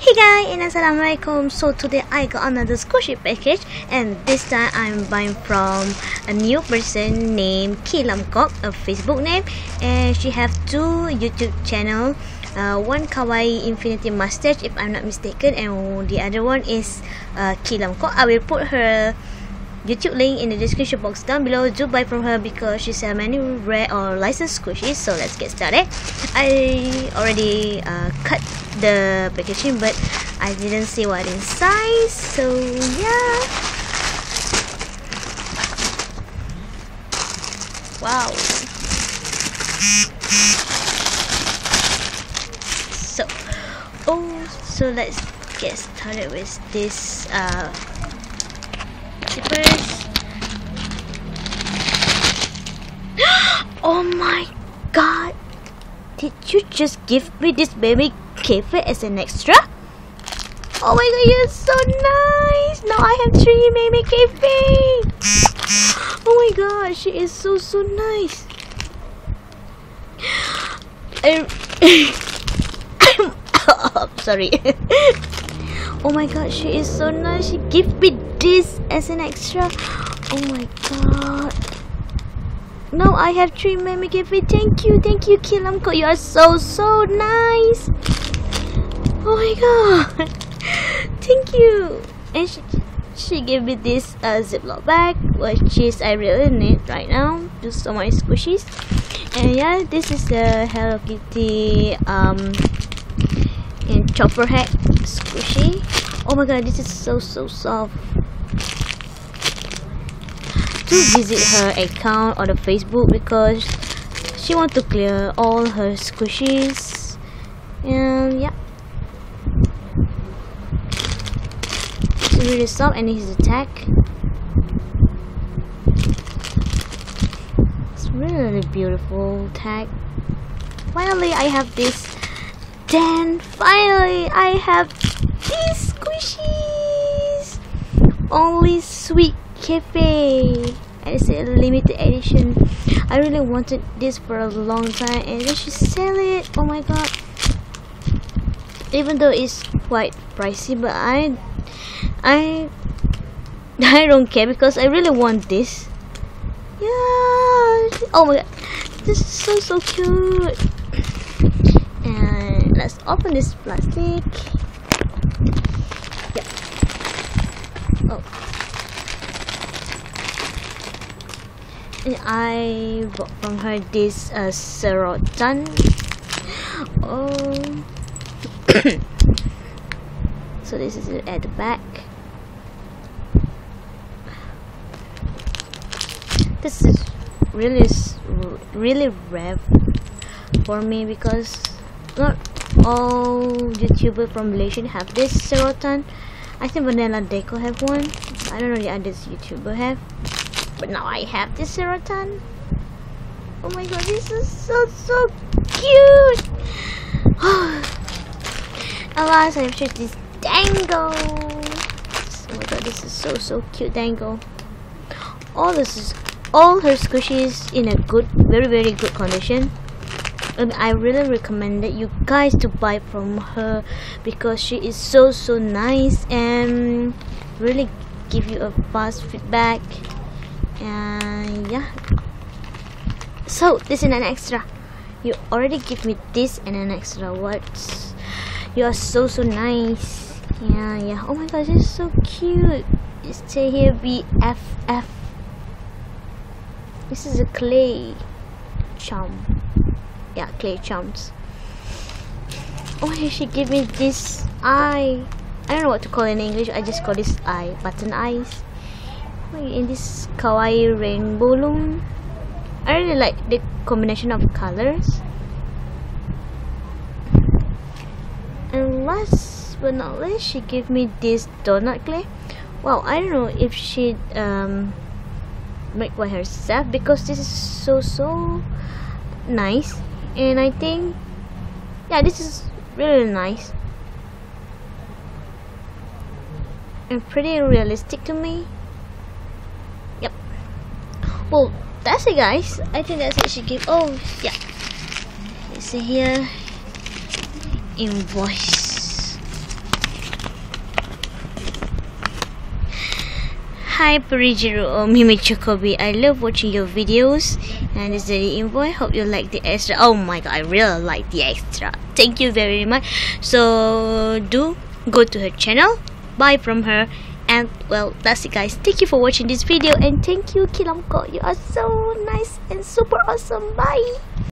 Hey guys, and assalamualaikum. So today I got another squishy package, and this time I'm buying from a new person named Kilamkok, a Facebook name, and she have two YouTube channel. One Kawaii Infinity Mustache, if I'm not mistaken, and the other one is Kilamkok. I will put her YouTube link in the description box down below. Do buy from her because she sells many rare or licensed squishies. So let's get started. I already cut the packaging, but I didn't see what inside. So yeah. Wow. So let's get started with this chippers. Oh my god, did you just give me this baby cafe as an extra? Oh my god, you're so nice. Now I have 3 baby cafe. Oh my god, she is so nice. I'm sorry. Oh my god, she is so nice. She gave me this as an extra. Oh my god. Now I have 3 meme cafe. Thank you, Kilamkok. You are so nice. Oh my god. Thank you. And she gave me this Ziploc bag, which is I really need right now to store my squishies. And yeah, this is the Hello Kitty in chopper head squishy. Oh my god, this is so soft. To visit her account on the Facebook because she want to clear all her squishies. And yeah, it's really soft, and this is the tag. It's really beautiful tag. Finally I have this. Then finally I have these squishies. Only Sweet Cafe, and it's a limited edition. I really wanted this for a long time, and then she sell it. Oh my god. Even though it's quite pricey, but I don't care because I really want this. Yeah. Oh my god, this is so cute. And let's open this plastic. Yeah. Oh. And I bought from her this serotan. Oh. So this is it at the back. This is really rare for me because not all YouTubers from Malaysia have this serotan. I think Vanilla Deco have one. I don't know the other YouTuber have, but now I have this serotan. Oh my god, this is so cute. Alas, I've chosen this Dango. Oh my god, this is so cute Dango. All her squishies in a good, very good condition. And I really recommend that you guys to buy from her because she is so nice and really give you a fast feedback. And yeah, so this is an extra. You already give me this and an extra. What? You are so nice. Yeah. Oh my gosh, this is so cute. It say here BFF. This is a clay charm. Yeah, clay charms. Oh, she gave me this eye. I don't know what to call it in English. I just call this eye, button eyes. In this kawaii rainbow balloon. I really like the combination of colors. And last but not least, she gave me this donut clay. Wow, I don't know if she make by herself because this is so nice. And I think, yeah, this is really nice and pretty realistic to me. Yep. Well, that's it, guys. I think that's it. She gave. Oh, yeah. You see here, invoice. hi Perijiro or Mimi Chocobi. I love watching your videos, and this is the invoice. Hope you like the extra. Oh my god, I really like the extra. Thank you very much. So do go to her channel, buy from her, and well, that's it guys. Thank you for watching this video, and thank you Kilamkok. You are so nice and super awesome. Bye.